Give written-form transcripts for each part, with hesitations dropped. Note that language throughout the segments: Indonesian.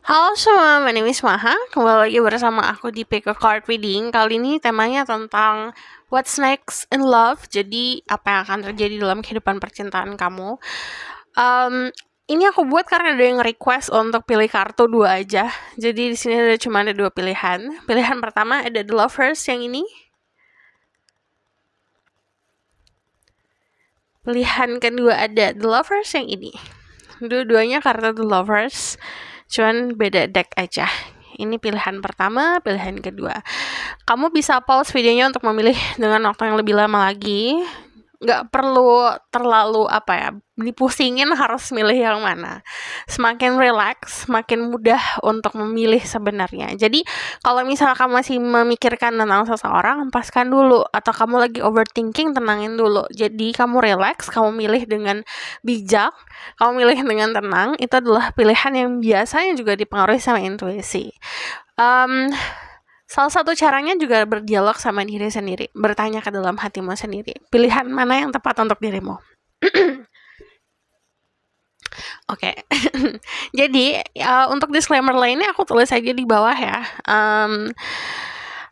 Halo semua, my name is Maha. Kembali lagi bersama aku di Pick a Card Reading. Kali ini temanya tentang what's next in love. Jadi apa yang akan terjadi dalam kehidupan percintaan kamu. Ini aku buat karena ada yang request untuk pilih kartu 2 aja. Jadi di sini cuma ada 2 pilihan. Pilihan pertama ada The Lovers yang ini. Pilihan kedua ada The Lovers yang ini. Dua-duanya kartu The Lovers, cuman beda deck aja. Ini pilihan pertama, pilihan kedua. Kamu bisa pause videonya untuk memilih dengan waktu yang lebih lama lagi. Nggak perlu terlalu dipusingin harus milih yang mana. Semakin relax, semakin mudah untuk memilih sebenarnya. Jadi kalau misalnya kamu masih memikirkan tentang seseorang, lepaskan dulu. Atau kamu lagi overthinking, tenangin dulu. Jadi kamu relax, kamu milih dengan bijak, kamu milih dengan tenang. Itu adalah pilihan yang biasanya juga dipengaruhi sama intuisi. Salah satu caranya juga berdialog sama diri sendiri, bertanya ke dalam hatimu sendiri, pilihan mana yang tepat untuk dirimu. Oke. Jadi untuk disclaimer lainnya aku tulis aja di bawah ya.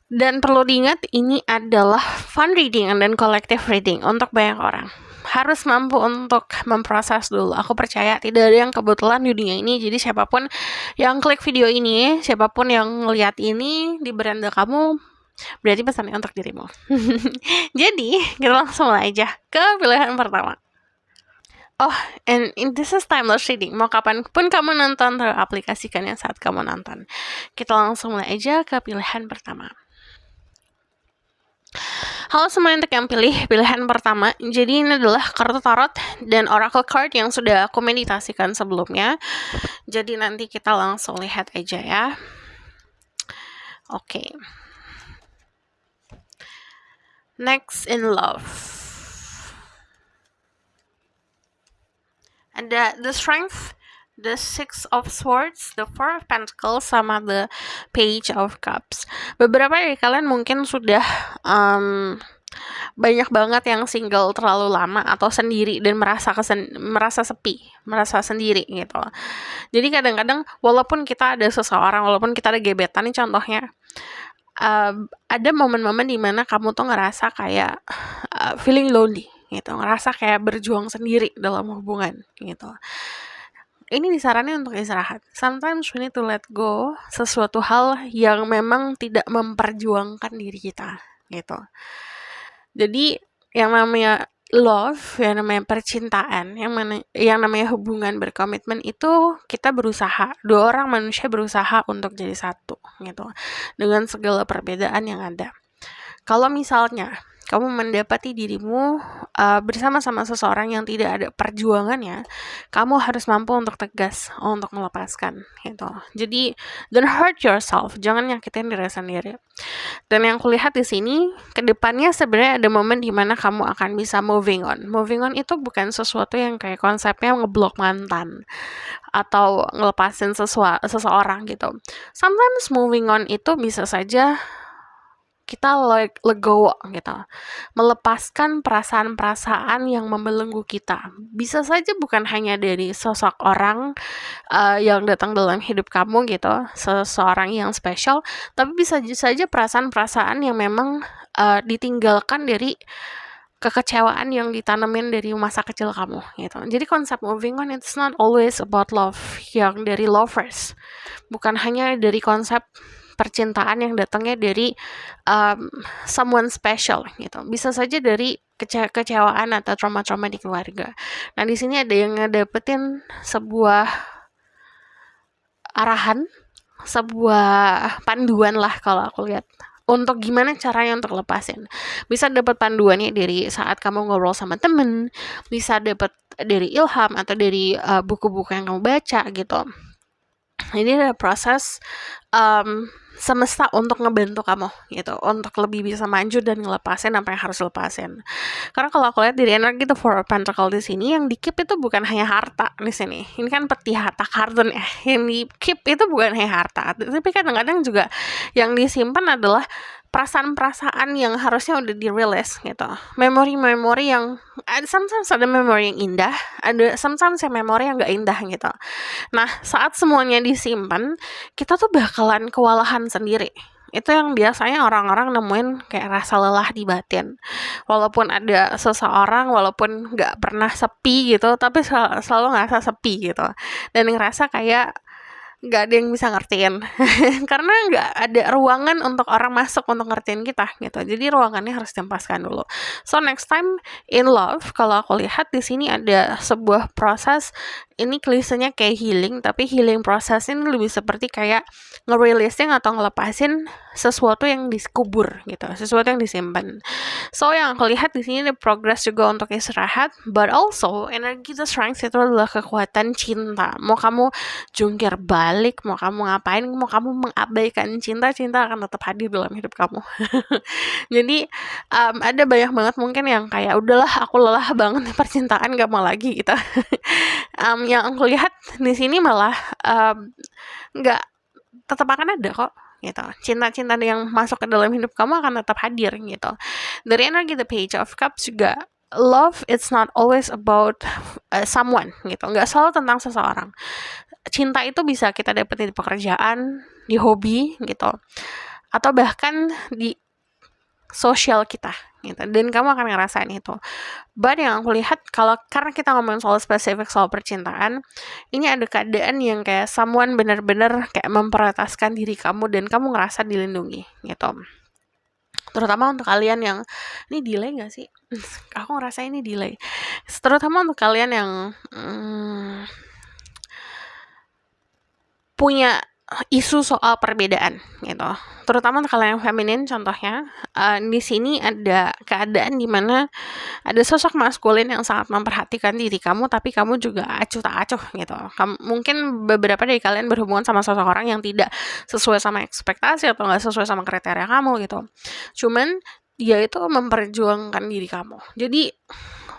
Dan perlu diingat ini adalah fun reading dan collective reading untuk banyak orang. Harus mampu untuk memproses dulu. Aku percaya tidak ada yang kebetulan di dunia ini. Jadi siapapun yang klik video ini, siapapun yang lihat ini di beranda kamu, berarti pesannya untuk dirimu. Jadi kita langsung mulai aja ke pilihan pertama. Oh, and this is timeless reading. Mau kapanpun kamu nonton, teraplikasikannya saat kamu nonton. Kita langsung mulai aja ke pilihan pertama. Halo semua untuk yang pilih pilihan pertama. Jadi ini adalah kartu tarot dan oracle card yang sudah aku meditasikan sebelumnya. Jadi nanti kita langsung lihat aja ya. Oke. Next in love. Ada the strength, the Six of Swords, the Four of Pentacles, sama the Page of Cups. Beberapa dari kalian mungkin sudah banyak banget yang single terlalu lama atau sendiri dan merasa sepi, merasa sendiri gitu. Jadi kadang-kadang walaupun kita ada seseorang, walaupun kita ada gebetan nih contohnya, ada momen-momen dimana kamu tuh ngerasa kayak feeling lonely gitu, ngerasa kayak berjuang sendiri dalam hubungan gitu. Ini disaranin untuk istirahat. Sometimes we need to let go sesuatu hal yang memang tidak memperjuangkan diri kita gitu. Jadi yang namanya love, yang namanya percintaan, yang namanya hubungan berkomitmen itu kita berusaha, 2 orang manusia berusaha untuk jadi satu gitu, dengan segala perbedaan yang ada. Kalau misalnya kamu mendapati dirimu bersama-sama seseorang yang tidak ada perjuangannya, kamu harus mampu untuk tegas, untuk melepaskan gitu. Jadi don't hurt yourself, jangan nyakitin diri sendiri. Dan yang kulihat di sini, kedepannya sebenarnya ada momen di mana kamu akan bisa moving on. Moving on itu bukan sesuatu yang kayak konsepnya ngeblok mantan atau ngelepasin seseorang gitu. Sometimes moving on itu bisa saja kita legowo gitu, melepaskan perasaan-perasaan yang membelenggu kita. Bisa saja bukan hanya dari sosok orang yang datang dalam hidup kamu gitu, seseorang yang spesial, tapi bisa saja perasaan-perasaan yang memang ditinggalkan dari kekecewaan yang ditanemin dari masa kecil kamu gitu. Jadi konsep moving on it's not always about love yang dari lovers, bukan hanya dari konsep percintaan yang datangnya dari someone special gitu. Bisa saja dari kecewaan atau trauma-trauma di keluarga. Nah, di sini ada yang ngedapetin sebuah arahan, sebuah panduan lah kalau aku lihat, untuk gimana caranya untuk lepasin. Bisa dapat panduannya dari saat kamu ngobrol sama temen, bisa dapat dari ilham atau dari buku-buku yang kamu baca gitu. Ini ada proses semesta untuk ngebantu kamu gitu, untuk lebih bisa maju dan ngelepasin apa yang harus lepasin. Karena kalau aku lihat dari energi The Four of Pentacles di sini, yang di keep itu bukan hanya harta di sini. Ini kan peti harta kartun ya. Yang di keep itu bukan hanya harta, tapi kadang-kadang juga yang disimpan adalah perasaan-perasaan yang harusnya udah dirilis gitu, memori-memori yang sometimes ada memori yang indah, ada sometimes yang memori yang gak indah gitu. Nah, saat semuanya disimpan, kita tuh bakalan kewalahan sendiri. Itu yang biasanya orang-orang nemuin kayak rasa lelah di batin. Walaupun ada seseorang, walaupun nggak pernah sepi gitu, tapi selalu ngerasa sepi gitu. Dan ngerasa kayak nggak ada yang bisa ngertiin. Karena nggak ada ruangan untuk orang masuk untuk ngertiin kita gitu. Jadi ruangannya harus dipaskan dulu. So next time in love, kalau aku lihat di sini ada sebuah proses, ini klisenya kayak healing, tapi healing proses ini lebih seperti kayak nge-releasing atau ngelepasin sesuatu yang dikubur gitu, sesuatu yang disimpan. So yang aku lihat di sini ada progress juga untuk istirahat, but also energi the strength itu adalah kekuatan cinta. Mau kamu jungkir balik, mau kamu ngapain, mau kamu mengabaikan cinta, cinta akan tetap hadir dalam hidup kamu. Jadi ada banyak banget mungkin yang kayak udahlah aku lelah banget nih percintaan, gak mau lagi gitu. Yang aku lihat di sini malah nggak, tetap akan ada kok gitu. Cinta-cinta yang masuk ke dalam hidup kamu akan tetap hadir gitu. Dari energi the page of cups juga, love it's not always about someone gitu, nggak selalu tentang seseorang. Cinta itu bisa kita dapetin di pekerjaan, di hobi gitu, atau bahkan di sosial kita gitu, dan kamu akan ngerasain itu. But yang aku lihat, karena kita ngomongin soal spesifik soal percintaan, ini ada keadaan yang kayak someone bener-bener kayak memprioritaskan diri kamu dan kamu ngerasa dilindungi gitu. Terutama untuk kalian yang, ini delay gak sih? Aku ngerasa ini delay. Terutama untuk kalian yang punya isu soal perbedaan gitu. Terutama untuk kalian yang feminin contohnya, di sini ada keadaan di mana ada sosok maskulin yang sangat memperhatikan diri kamu, tapi kamu juga acuh tak acuh gitu. Mungkin beberapa dari kalian berhubungan sama sosok orang yang tidak sesuai sama ekspektasi atau nggak sesuai sama kriteria kamu gitu. Cuman dia itu memperjuangkan diri kamu. Jadi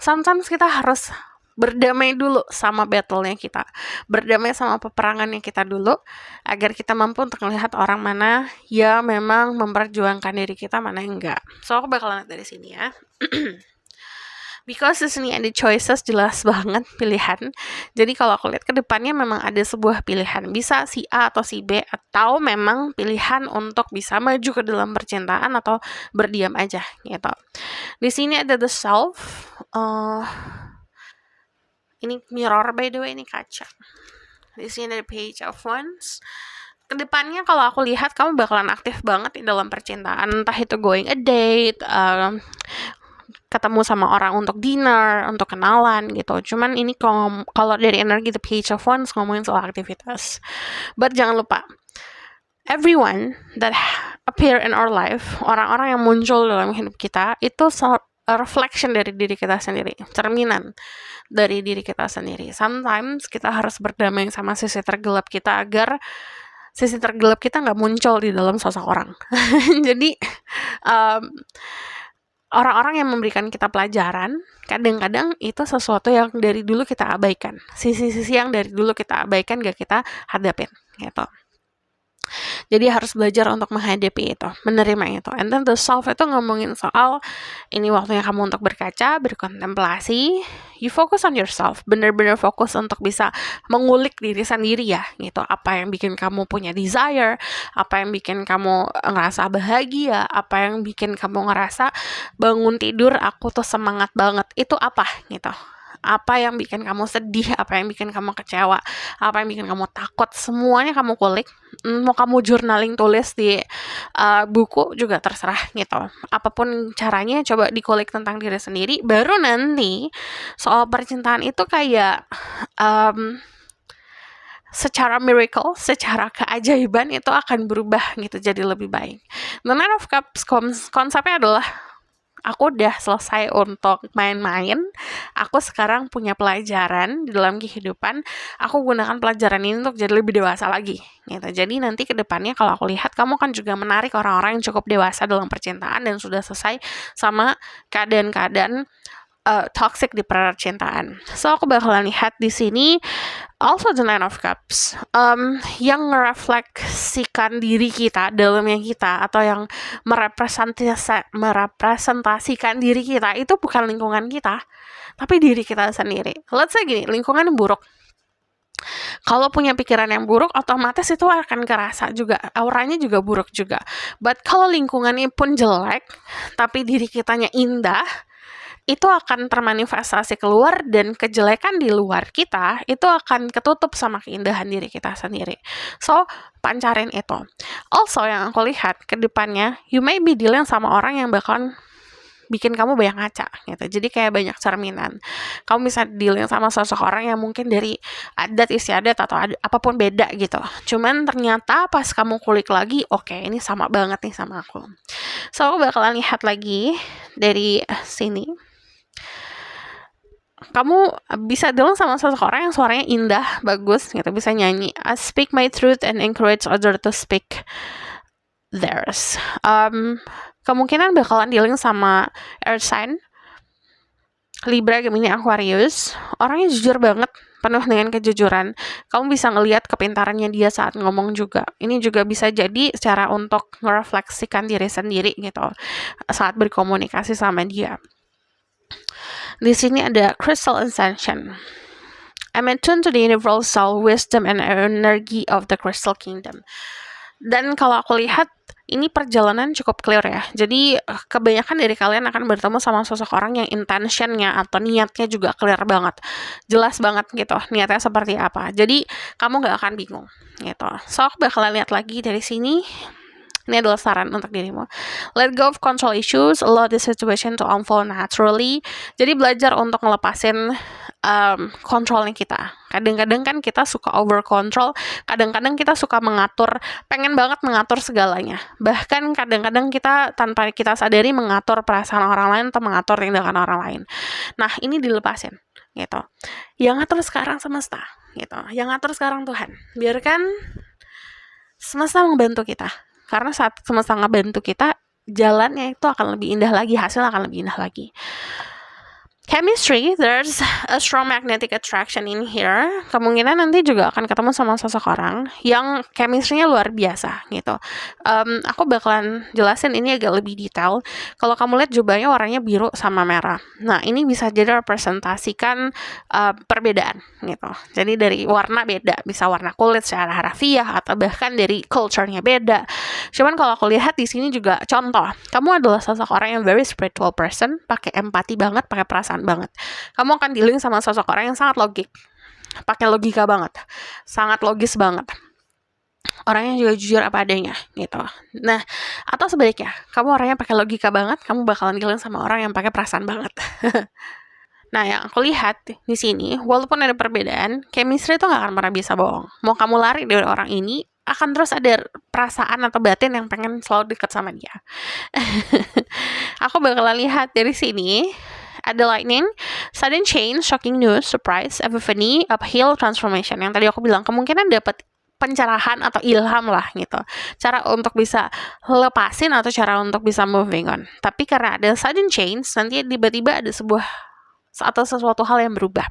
sometimes kita harus berdamai dulu sama battle-nya kita, berdamai sama peperangannya kita dulu, agar kita mampu untuk melihat orang mana ya memang memperjuangkan diri kita, mana enggak. So aku bakalan lihat dari sini ya. Because di sini ada choices, jelas banget pilihan. Jadi kalau aku lihat ke depannya memang ada sebuah pilihan, bisa si A atau si B, atau memang pilihan untuk bisa maju ke dalam percintaan atau berdiam aja gitu. Di sini ada the self. Ini mirror by the way, ini kaca. Di sini ada page of wands. Kedepannya kalau aku lihat kamu bakalan aktif banget di dalam percintaan, entah itu going a date, ketemu sama orang untuk dinner, untuk kenalan gitu. Cuman ini kalau dari energi the page of wands ngomongin soal aktivitas. But jangan lupa, everyone that appear in our life, orang-orang yang muncul dalam hidup kita itu a reflection dari diri kita sendiri, cerminan dari diri kita sendiri. Sometimes kita harus berdamai sama sisi tergelap kita agar sisi tergelap kita nggak muncul di dalam sosok orang. Jadi orang-orang yang memberikan kita pelajaran, kadang-kadang itu sesuatu yang dari dulu kita abaikan. Sisi-sisi yang dari dulu kita abaikan gak kita hadapin gitu. Jadi harus belajar untuk menghadapi itu, menerima itu. And then the self itu ngomongin soal ini waktunya kamu untuk berkaca, berkontemplasi. You focus on yourself, bener-bener fokus untuk bisa mengulik diri sendiri ya gitu. Apa yang bikin kamu punya desire, apa yang bikin kamu ngerasa bahagia, apa yang bikin kamu ngerasa bangun tidur aku tuh semangat banget, itu apa gitu. Apa yang bikin kamu sedih, apa yang bikin kamu kecewa, apa yang bikin kamu takut, semuanya kamu kulik. Mau kamu journaling, tulis di buku juga terserah gitu. Apapun caranya, coba dikulik tentang diri sendiri. Baru nanti soal percintaan itu kayak secara miracle, secara keajaiban itu akan berubah gitu, jadi lebih baik. The Nine of Cups konsepnya adalah aku udah selesai untuk main-main, aku sekarang punya pelajaran di dalam kehidupan, aku gunakan pelajaran ini untuk jadi lebih dewasa lagi gitu. Jadi nanti ke depannya kalau aku lihat kamu kan juga menarik orang-orang yang cukup dewasa dalam percintaan dan sudah selesai sama keadaan-keadaan toxic di percintaan. So aku bakalan lihat di sini also the Nine of Cups, yang merefleksikan diri kita, dalamnya kita, atau yang merepresentasikan diri kita itu bukan lingkungan kita, tapi diri kita sendiri. Let's say gini, lingkungan buruk. Kalau punya pikiran yang buruk, otomatis itu akan kerasa juga, auranya juga buruk juga. But kalau lingkungannya pun jelek, tapi diri kitanya indah, itu akan termanifestasi keluar, dan kejelekan di luar kita itu akan ketutup sama keindahan diri kita sendiri. So, pancarin itu. Also, yang aku lihat ke depannya, you may be dealing sama orang yang bakalan bikin kamu banyak ngaca gitu. Jadi kayak banyak cerminan. Kamu bisa dealing sama sosok orang yang mungkin dari adat istiadat atau apapun beda gitu. Cuman ternyata pas kamu kulik lagi, oke, ini sama banget nih sama aku. So, aku bakalan lihat lagi dari sini. Kamu bisa dealing sama seseorang yang suaranya indah, bagus gitu, bisa nyanyi. I speak my truth and encourage others to speak theirs. Kemungkinan bakalan dealing sama earth sign, Libra, Gemini, Aquarius. Orangnya jujur banget, penuh dengan kejujuran. Kamu bisa ngelihat kepintarannya dia saat ngomong juga. Ini juga bisa jadi cara untuk merefleksikan diri sendiri gitu saat berkomunikasi sama dia. Di sini ada Crystal Ascension. I'm attuned to the universal wisdom and energy of the Crystal Kingdom. Dan kalau aku lihat, ini perjalanan cukup clear ya. Jadi kebanyakan dari kalian akan bertemu sama sosok orang yang intentionnya atau niatnya juga clear banget. Jelas banget gitu, niatnya seperti apa. Jadi kamu gak akan bingung gitu. So, aku bakalan lihat lagi dari sini. Ini adalah saran untuk dirimu. Let go of control issues, allow the situation to unfold naturally. Jadi belajar untuk ngelepasin kontrolnya kita. Kadang-kadang kan kita suka over control, kadang-kadang kita suka mengatur, pengen banget mengatur segalanya. Bahkan kadang-kadang kita tanpa kita sadari mengatur perasaan orang lain atau mengatur tindakan orang lain. Nah, ini dilepasin gitu. Yang ngatur sekarang semesta gitu. Yang ngatur sekarang Tuhan. Biarkan semesta membantu kita. Karena saat semesta ngebantu kita, jalannya itu akan lebih indah lagi, hasilnya akan lebih indah lagi. Chemistry, there's a strong magnetic attraction in here. Kemungkinan nanti juga akan ketemu sama sosok orang yang chemistry-nya luar biasa gitu. Aku bakalan jelasin ini agak lebih detail. Kalau kamu lihat jubahnya warnanya biru sama merah. Nah, ini bisa jadi representasikan perbedaan gitu. Jadi dari warna beda, bisa warna kulit secara harafiah atau bahkan dari culture-nya beda. Cuman kalau aku lihat di sini juga contoh, kamu adalah sosok orang yang very spiritual person, pakai empati banget, pakai perasaan banget. Kamu akan dealing sama sosok orang yang sangat logik, pakai logika banget, sangat logis banget. Orangnya juga jujur apa adanya gitu. Nah, atau sebaliknya, kamu orangnya pakai logika banget, kamu bakalan dealing sama orang yang pakai perasaan banget. Nah, yang aku lihat di sini, walaupun ada perbedaan, chemistry itu gak akan pernah bisa bohong. Mau kamu lari dari orang ini, akan terus ada perasaan atau batin yang pengen selalu dekat sama dia. Aku bakalan lihat dari sini, ada lightning, sudden change, shocking news, surprise, epiphany, uphill, transformation. Yang tadi aku bilang, kemungkinan dapat pencerahan atau ilham lah gitu. Cara untuk bisa lepasin atau cara untuk bisa moving on. Tapi karena ada sudden change, nanti tiba-tiba ada sebuah atau sesuatu hal yang berubah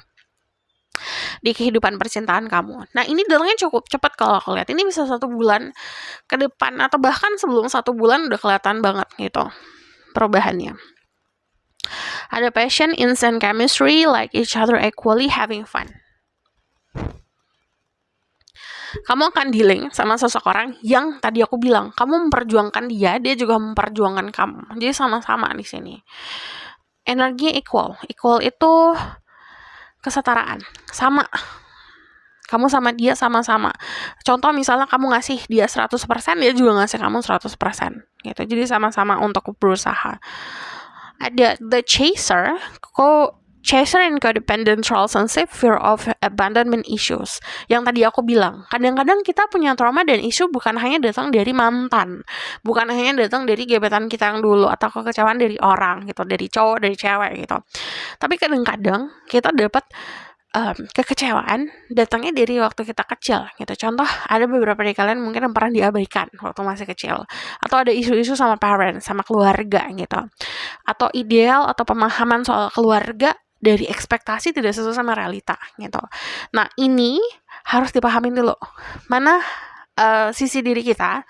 di kehidupan percintaan kamu. Nah, ini datangnya cukup cepat kalau aku lihat. Ini bisa 1 bulan ke depan atau bahkan sebelum 1 bulan udah kelihatan banget gitu perubahannya. Ada passion, instant chemistry, like each other equally, having fun. Kamu akan dealing sama seseorang yang tadi aku bilang, kamu memperjuangkan dia, dia juga memperjuangkan kamu. Jadi sama-sama di sini. Energinya equal. Equal itu kesetaraan, sama. Kamu sama dia sama-sama. Contoh misalnya kamu ngasih dia 100%, dia juga ngasih kamu 100% gitu. Jadi sama-sama untuk berusaha. Ada the chaser, chaser and codependent relationship, fear of abandonment issues. Yang tadi aku bilang, kadang-kadang kita punya trauma dan isu bukan hanya datang dari mantan, bukan hanya datang dari gebetan kita yang dulu atau kekecewaan dari orang gitu, dari cowok, dari cewek gitu. Tapi kadang-kadang kita dapat kekecewaan datangnya dari waktu kita kecil gitu. Contoh, ada beberapa dari kalian mungkin yang pernah diabaikan waktu masih kecil, atau ada isu-isu sama parents, sama keluarga gitu, atau ideal atau pemahaman soal keluarga dari ekspektasi tidak sesuai sama realita gitu. Nah, ini harus dipahamin dulu, mana sisi diri kita,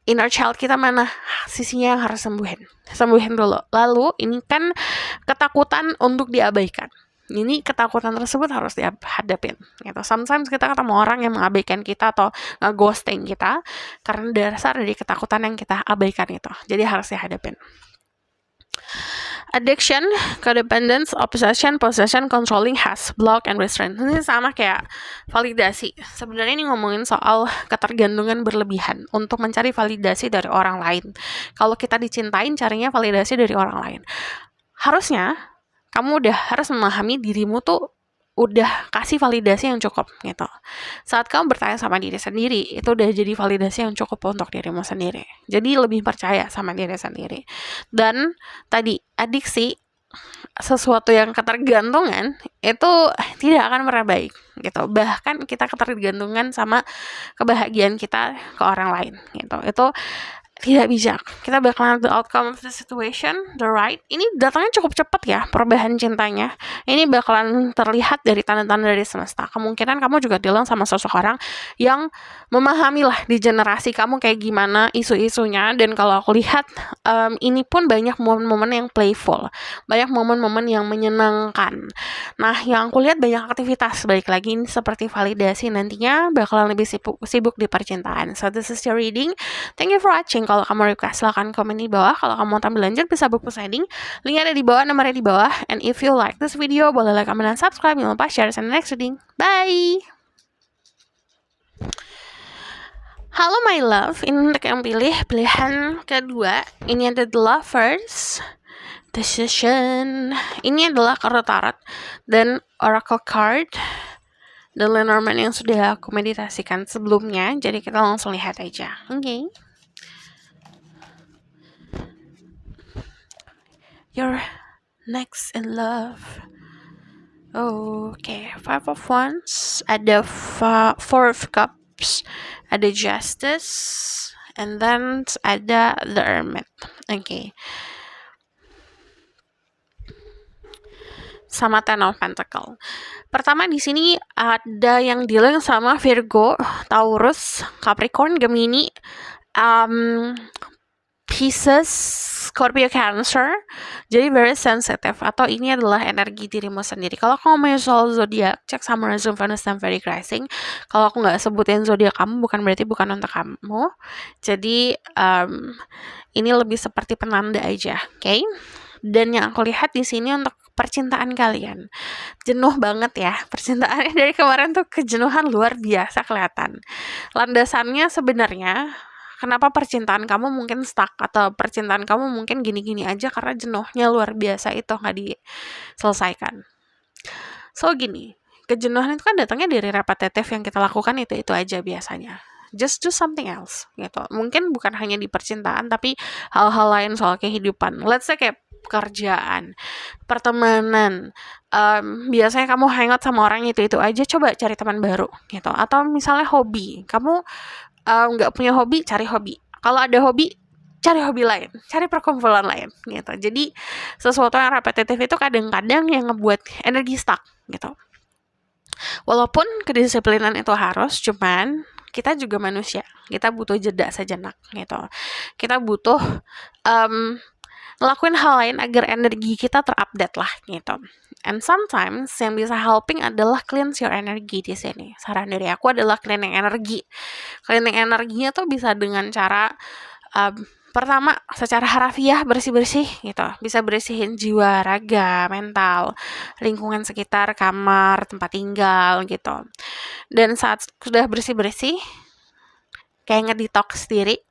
inner child kita, mana sisinya yang harus sembuhin dulu. Lalu ini kan ketakutan untuk diabaikan, ini ketakutan tersebut harus dihadapin gitu. Sometimes kita ketemu orang yang mengabaikan kita atau nge-ghosting kita karena dasar dari ketakutan yang kita abaikan itu, jadi harus dihadapin. Addiction, codependence, obsession, possession, controlling, has, block, and restraint. Ini sama kayak validasi. Sebenarnya ini ngomongin soal ketergantungan berlebihan untuk mencari validasi dari orang lain. Kalau kita dicintain, carinya validasi dari orang lain. Harusnya kamu udah harus memahami dirimu tuh udah kasih validasi yang cukup gitu. Saat kamu bertanya sama diri sendiri, itu udah jadi validasi yang cukup untuk dirimu sendiri. Jadi lebih percaya sama diri sendiri. Dan tadi, adiksi, sesuatu yang ketergantungan itu tidak akan pernah baik gitu. Bahkan kita ketergantungan sama kebahagiaan kita ke orang lain gitu. Itu tidak bijak. Kita bakalan the outcome of the situation, the right. Ini datangnya cukup cepat ya, perubahan cintanya. Ini bakalan terlihat dari tanda-tanda dari semesta. Kemungkinan kamu juga dealing sama seseorang yang memahami lah di generasi kamu kayak gimana isu-isunya. Dan kalau aku lihat, ini pun banyak momen-momen yang playful, banyak momen-momen yang menyenangkan. Nah, yang aku lihat banyak aktivitas, balik lagi ini seperti validasi, nantinya bakalan lebih sibuk di percintaan. So this is your reading. Thank you for watching. Kalau kamu request, silahkan komen di bawah. Kalau kamu mau tampil lanjut, bisa book posting. Link ada di bawah, nomornya di bawah. And if you like this video, boleh like, comment, dan subscribe. Jangan lupa share in the next reading. Bye! Halo my love, ini untuk yang pilih pilihan kedua. Ini ada The Lovers, Decision. Ini adalah kartu tarot dan Oracle card dan Lenormand yang sudah aku meditasikan sebelumnya. Jadi kita langsung lihat aja. Oke. You're next in love. Okay, Five of Wands, ada Four of Cups, ada Justice, and then ada The Hermit. Okay. Sama Ten of Pentacles. Pertama di sini ada yang dealing sama Virgo, Taurus, Capricorn, Gemini, Pisces, Scorpio, Cancer. Jadi very sensitive, atau ini adalah energi dirimu sendiri. Kalau aku ngomongin soal zodiak, cek sama Sun, Venus, dan Vedic Rising. Kalau aku nggak sebutin zodiak kamu, bukan berarti bukan untuk kamu. Jadi ini lebih seperti penanda aja, oke? Okay? Dan yang aku lihat di sini untuk percintaan kalian, jenuh banget ya percintaannya. Dari kemarin tuh kejenuhan luar biasa kelihatan. Landasannya sebenarnya kenapa percintaan kamu mungkin stuck atau percintaan kamu mungkin gini-gini aja, karena jenuhnya luar biasa itu nggak diselesaikan. So gini, kejenuhan itu kan datangnya dari repetitif yang kita lakukan itu aja biasanya. Just do something else gitu. Mungkin bukan hanya di percintaan, tapi hal-hal lain soal kehidupan. Let's say kayak pekerjaan, pertemanan, biasanya kamu hangout sama orang itu aja, coba cari teman baru gitu. Atau misalnya hobi, kamu nggak punya hobi, cari hobi. Kalau ada hobi, cari hobi lain, cari perkumpulan lain gitu. Jadi sesuatu yang repetitif itu kadang-kadang yang ngebuat energi stuck gitu. Walaupun kedisiplinan itu harus, cuman kita juga manusia, kita butuh jeda sejenak gitu. Kita butuh ngelakuin hal lain agar energi kita terupdate lah gitu. And sometimes yang bisa helping adalah cleanse your energy di sini. Saran dari aku adalah cleaning energi. Cleaning energinya tuh bisa dengan cara pertama secara harafiah bersih-bersih gitu. Bisa bersihin jiwa, raga, mental, lingkungan sekitar, kamar, tempat tinggal gitu. Dan saat sudah bersih-bersih, kayak ngedetox diri,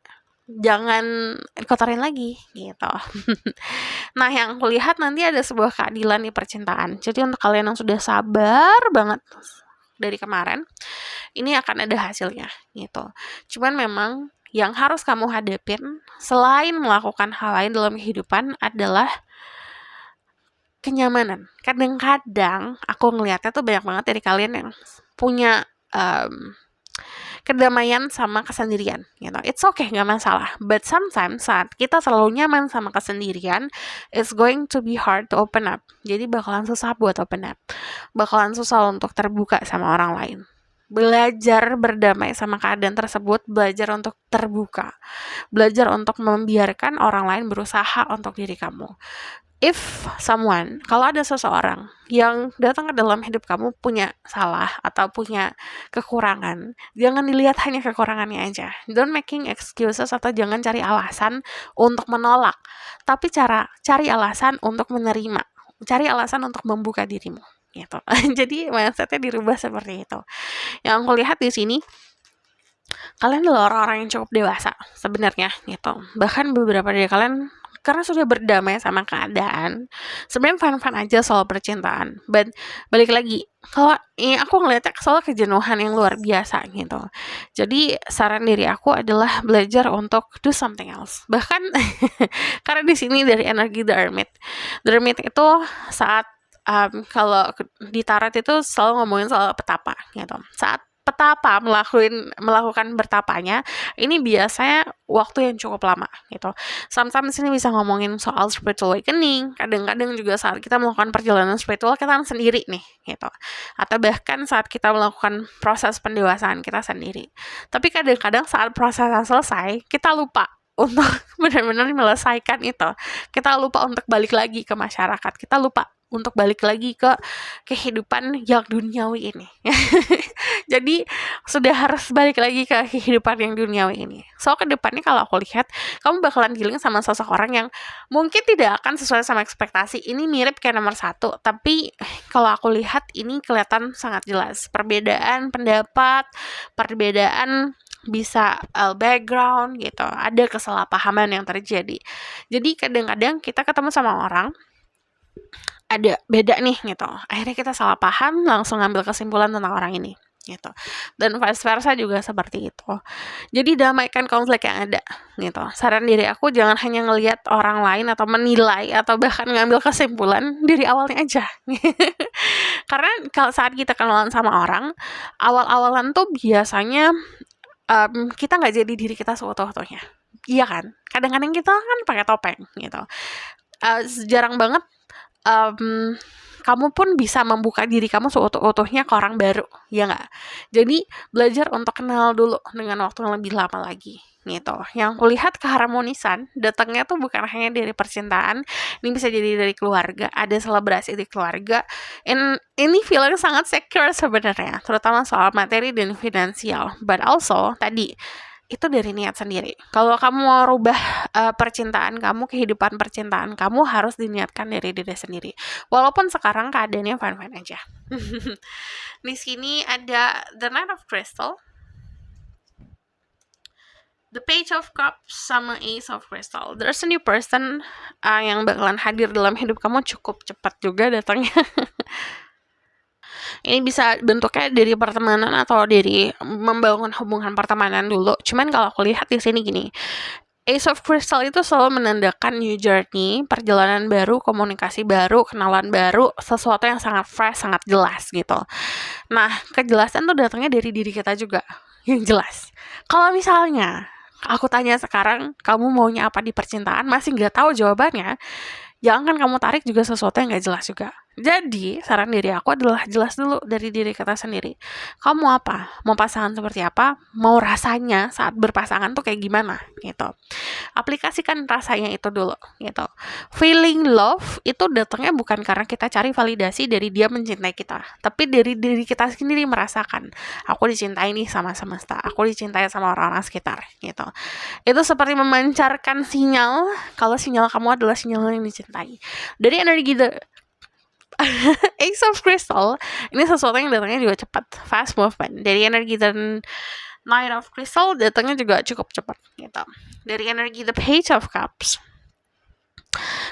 jangan kotorin lagi gitu. Nah, yang aku lihat nanti ada sebuah keadilan di percintaan. Jadi untuk kalian yang sudah sabar banget dari kemarin, ini akan ada hasilnya gitu. Cuman memang yang harus kamu hadapin selain melakukan hal lain dalam kehidupan adalah kenyamanan. Kadang-kadang aku ngelihatnya tuh banyak banget dari kalian yang punya kedamaian sama kesendirian, gitu. It's okay, nggak masalah. But sometimes saat kita terlalu nyaman sama kesendirian, it's going to be hard to open up. Jadi bakalan susah buat open up. Bakalan susah untuk terbuka sama orang lain. Belajar berdamai sama keadaan tersebut, belajar untuk terbuka. Belajar untuk membiarkan orang lain berusaha untuk diri kamu. Kalau ada seseorang yang datang ke dalam hidup kamu punya salah atau punya kekurangan, jangan dilihat hanya kekurangannya aja. Don't making excuses atau jangan cari alasan untuk menolak, tapi cari alasan untuk menerima, cari alasan untuk membuka dirimu, gitu. Jadi mindsetnya dirubah seperti itu. Yang aku lihat di sini, kalian adalah orang-orang yang cukup dewasa sebenarnya, gitu. Bahkan beberapa dari kalian karena sudah berdamai sama keadaan, sebenarnya fun-fun aja soal percintaan. But balik lagi, kalau aku ngeliatnya soal kejenuhan yang luar biasa gitu. Jadi saran diri aku adalah belajar untuk do something else. Bahkan karena di sini dari energi The Hermit itu saat kalau di Tarot itu selalu ngomongin soal petapa gitu. Saat petapa melakukan bertapanya, ini biasanya waktu yang cukup lama gitu. Sometimes ini bisa ngomongin soal spiritual awakening, kadang-kadang juga saat kita melakukan perjalanan spiritual kita sendiri nih gitu. Atau bahkan saat kita melakukan proses pendewasaan kita sendiri. Tapi kadang-kadang saat prosesnya selesai, kita lupa untuk benar-benar menyelesaikan itu. Kita lupa untuk balik lagi ke masyarakat. Kita lupa untuk balik lagi ke kehidupan yang duniawi ini. Jadi sudah harus balik lagi ke kehidupan yang duniawi ini. So ke depannya kalau aku lihat, kamu bakalan dealing sama seseorang yang mungkin tidak akan sesuai sama ekspektasi. Ini mirip kayak nomor 1, tapi kalau aku lihat ini kelihatan sangat jelas. Perbedaan pendapat, perbedaan bisa background gitu, ada kesalahpahaman yang terjadi. Jadi kadang-kadang kita ketemu sama orang, ada beda nih gitu, akhirnya kita salah paham, langsung ngambil kesimpulan tentang orang ini gitu, dan vice versa juga seperti itu. Jadi damaikan konflik yang ada gitu. Saran diri aku, jangan hanya ngelihat orang lain atau menilai atau bahkan ngambil kesimpulan dari awalnya aja. Karena kalau saat kita kenalan sama orang, awal-awalan tuh biasanya kita nggak jadi diri kita seutuh-utuhnya, iya kan? Kadang-kadang kita kan pakai topeng gitu. Jarang banget kamu pun bisa membuka diri kamu seutuh-utuhnya ke orang baru, ya nggak? Jadi belajar untuk kenal dulu dengan waktu yang lebih lama lagi gitu. Yang kulihat keharmonisan datangnya tuh bukan hanya dari percintaan, ini bisa jadi dari keluarga, ada selebrasi di keluarga. Ini feeling sangat secure sebenarnya, terutama soal materi dan finansial. But also tadi itu dari niat sendiri. Kalau kamu mau rubah percintaan kamu, kehidupan percintaan kamu harus diniatkan dari diri sendiri. Walaupun sekarang keadaannya fine-fine aja. Di sini ada The Knight of Crystal, The Page of Cups, sama Ace of Crystal. There's a new person yang bakalan hadir dalam hidup kamu cukup cepat juga datangnya. Ini bisa bentuknya dari pertemanan atau dari membangun hubungan pertemanan dulu. Cuman kalau aku lihat di sini gini, Ace of Crystal itu selalu menandakan new journey, perjalanan baru, komunikasi baru, kenalan baru, sesuatu yang sangat fresh, sangat jelas gitu. Nah, kejelasan tuh datangnya dari diri kita juga, yang jelas. Kalau misalnya aku tanya sekarang, kamu maunya apa di percintaan, masih nggak tahu jawabannya, jangan kamu tarik juga sesuatu yang nggak jelas juga. Jadi, saran diri aku adalah jelas dulu dari diri kita sendiri. Kamu mau apa? Mau pasangan seperti apa? Mau rasanya saat berpasangan tuh kayak gimana? Gitu. Aplikasikan rasanya itu dulu. Gitu. Feeling love itu datangnya bukan karena kita cari validasi dari dia mencintai kita, tapi dari diri kita sendiri merasakan, aku dicintai nih sama semesta, aku dicintai sama orang-orang sekitar. Gitu. Itu seperti memancarkan sinyal kalau sinyal kamu adalah sinyal yang dicintai. Dari energi Ace of Crystal ini sesuatu yang datangnya juga cepat, fast movement. Dari energi dan Knight of Crystal datangnya juga cukup cepat gitu. Dari energi The Page of Cups,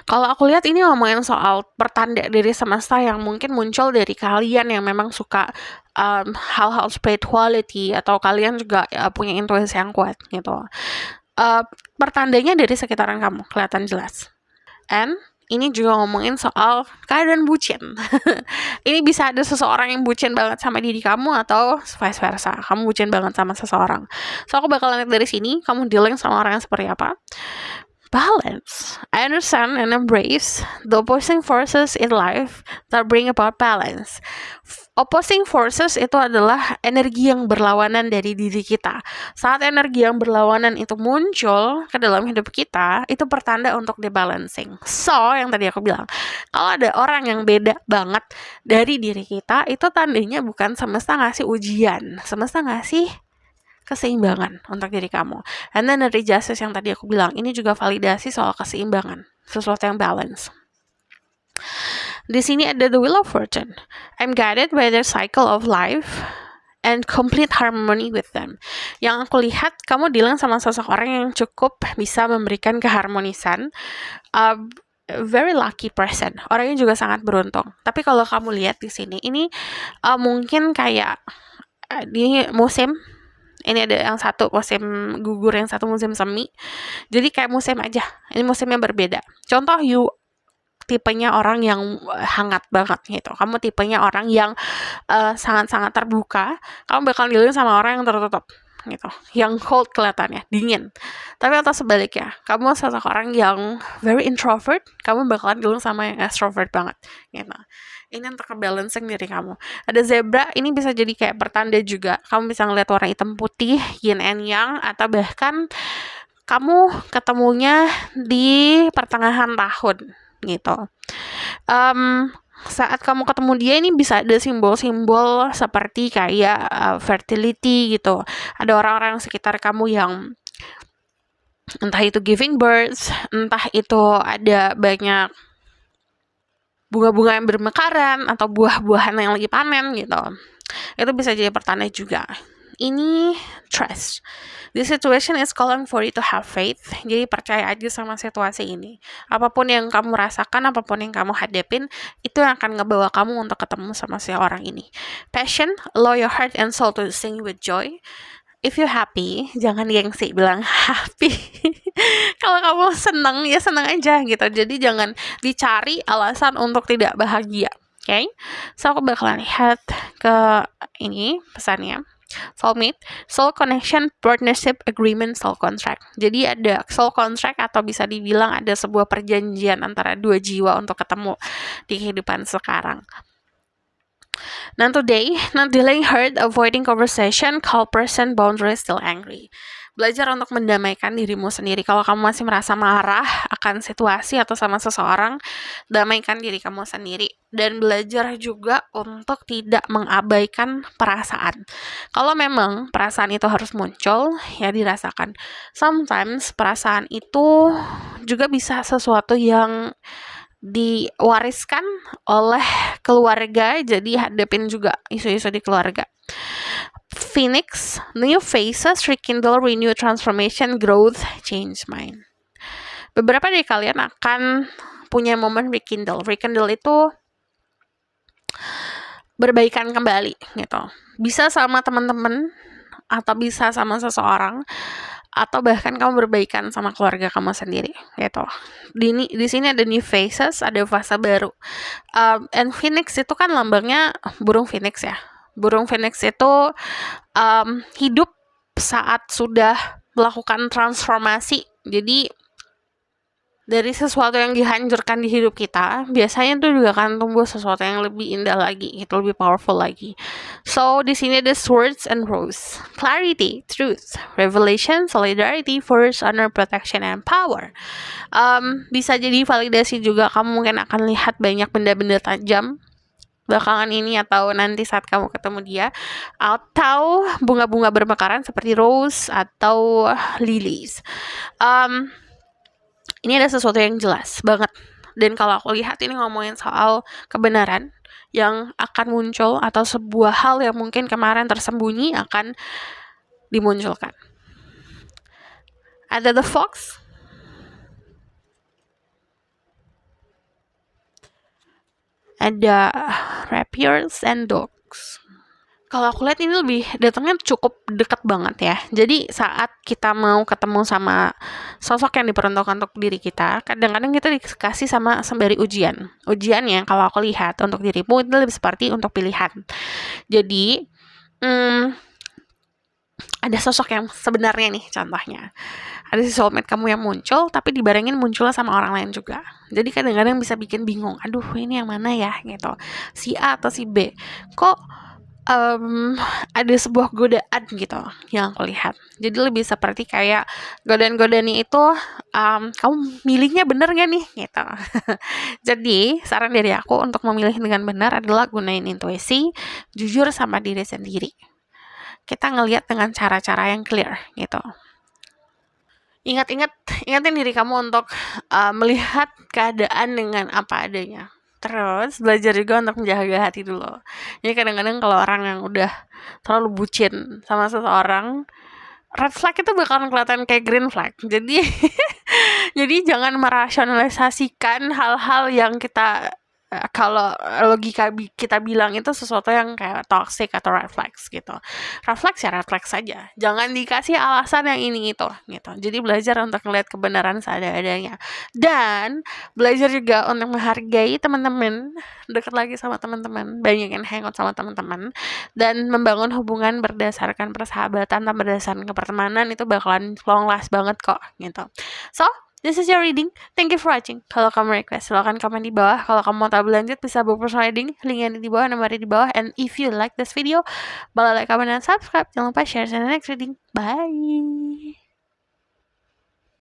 kalau aku lihat ini ngomongin soal pertanda dari semesta yang mungkin muncul dari kalian yang memang suka hal-hal spirituality, atau kalian juga punya intuisi yang kuat gitu. Pertandanya dari sekitaran kamu kelihatan jelas. And ini juga ngomongin soal keadaan bucin. Ini bisa ada seseorang yang bucin banget sama diri kamu atau vice versa, kamu bucin banget sama seseorang. So aku bakal lihat dari sini kamu dealing sama orang yang seperti apa. Balance. I understand and embrace the opposing forces in life that bring about balance. Opposing forces itu adalah energi yang berlawanan dari diri kita. Saat energi yang berlawanan itu muncul ke dalam hidup kita, itu pertanda untuk dibalancing. So, yang tadi aku bilang, kalau ada orang yang beda banget dari diri kita, itu tandanya bukan semesta ngasih ujian, semesta ngasih keseimbangan untuk diri kamu. And then dari justice yang tadi aku bilang, ini juga validasi soal keseimbangan, sesuatu yang balance. Di sini ada the wheel of fortune. I'm guided by the cycle of life and complete harmony with them. Yang aku lihat, kamu dealing sama seseorang yang cukup bisa memberikan keharmonisan. Very lucky person. Orangnya juga sangat beruntung. Tapi kalau kamu lihat di sini, ini mungkin kayak di musim. Ini ada yang satu musim gugur, yang satu musim semi. Jadi kayak musim aja. Ini musimnya berbeda. Contoh, you tipenya orang yang hangat banget gitu. Kamu tipenya orang yang sangat-sangat terbuka. Kamu bakal dealing sama orang yang tertutup gitu. Yang cold kelihatannya, dingin. Tapi atau sebaliknya, kamu seseorang yang very introvert, kamu bakalan dealing sama yang extrovert banget gitu. Ini untuk balancing diri kamu. Ada zebra, ini bisa jadi kayak pertanda juga. Kamu bisa ngeliat warna hitam putih, yin and yang, atau bahkan kamu ketemunya di pertengahan tahun gitu. Saat kamu ketemu dia, ini bisa ada simbol-simbol seperti kayak fertility gitu. Ada orang-orang sekitar kamu yang entah itu giving birth, entah itu ada banyak bunga-bunga yang bermekaran atau buah-buahan yang lagi panen gitu. Itu bisa jadi pertanda juga. Ini trust. The situation is calling for you to have faith. Jadi percaya aja sama situasi ini. Apapun yang kamu rasakan, apapun yang kamu hadapin, itu yang akan ngebawa kamu untuk ketemu sama si orang ini. Passion, allow your heart and soul to sing with joy. If you happy, jangan gengsi bilang happy. Kalau kamu seneng, ya seneng aja gitu. Jadi jangan dicari alasan untuk tidak bahagia. Okay? So aku bakalan lihat ke ini pesannya. Soulmate, soul connection, partnership, agreement, soul contract. Jadi ada soul contract atau bisa dibilang ada sebuah perjanjian antara dua jiwa untuk ketemu di kehidupan sekarang. Now today, not dealing hurt, avoiding conversation, calm person, boundaries, still angry. Belajar untuk mendamaikan dirimu sendiri. Kalau kamu masih merasa marah akan situasi atau sama seseorang, damaikan diri kamu sendiri. Dan belajar juga untuk tidak mengabaikan perasaan. Kalau memang perasaan itu harus muncul, ya dirasakan. Sometimes perasaan itu juga bisa sesuatu yang diwariskan oleh keluarga, jadi hadapin juga isu-isu di keluarga. Phoenix, new phases, rekindle, renew, transformation, growth, change mind. Beberapa dari kalian akan punya momen rekindle. Rekindle itu berbaikan kembali gitu. Bisa sama teman-teman atau bisa sama seseorang, atau bahkan kamu berbaikan sama keluarga kamu sendiri gitu. Di sini ada new phases, ada fase baru. And phoenix itu kan lambangnya burung phoenix ya. Burung phoenix itu hidup saat sudah melakukan transformasi. Jadi dari sesuatu yang dihancurkan di hidup kita, biasanya itu juga akan tumbuh sesuatu yang lebih indah lagi, itu lebih powerful lagi. So di sini ada swords and rose, clarity, truth, revelation, solidarity, force, honor, protection, and power. Bisa jadi validasi juga, kamu mungkin akan lihat banyak benda-benda tajam belakangan ini atau nanti saat kamu ketemu dia, atau bunga-bunga bermekaran seperti rose atau lilies. Ini ada sesuatu yang jelas banget. Dan kalau aku lihat ini ngomongin soal kebenaran yang akan muncul atau sebuah hal yang mungkin kemarin tersembunyi akan dimunculkan. Ada the fox. Ada rapiers and dogs. Kalau aku lihat ini lebih datangnya cukup dekat banget ya. Jadi saat kita mau ketemu sama sosok yang diperuntukkan untuk diri kita, kadang-kadang kita dikasih sama sembari ujian. Ujiannya kalau aku lihat untuk dirimu itu lebih seperti untuk pilihan. Jadi ada sosok yang sebenarnya nih contohnya. Ada si soulmate kamu yang muncul, tapi dibarengin munculnya sama orang lain juga. Jadi kadang-kadang bisa bikin bingung. Aduh, ini yang mana ya gitu. Si A atau si B. Kok ada sebuah godaan gitu yang aku lihat. Jadi lebih seperti kayak godaan-godaannya itu kamu milihnya bener gak nih gitu. Jadi saran dari aku untuk memilih dengan benar adalah gunain intuisi, jujur sama diri sendiri. Kita ngelihat dengan cara-cara yang clear gitu. Ingatin diri kamu untuk melihat keadaan dengan apa adanya. Terus belajar juga untuk menjaga hati dulu. Jadi kadang-kadang kalau orang yang udah terlalu bucin sama seseorang, red flag itu bakalan kelihatan kayak green flag. Jadi jadi jangan merasionalisasikan hal-hal yang kita kalau logika kita bilang itu sesuatu yang kayak toxic atau red flags gitu. Red flags ya red flags saja. Jangan dikasih alasan yang ini itu gitu. Jadi belajar untuk melihat kebenaran seadanya. Dan belajar juga untuk menghargai teman-teman, dekat lagi sama teman-teman, banyak yang hangout sama teman-teman, dan membangun hubungan berdasarkan persahabatan tanpa berdasarkan pertemanan itu bakalan long last banget kok gitu. So, this is your reading. Thank you for watching. Kalau kamu request, silahkan komen di bawah. Kalau kamu mau tahu lanjut, bisa book personal reading. Linknya di bawah, nomornya di bawah. And if you like this video, boleh like, comment, dan subscribe. Jangan lupa share in the next reading. Bye.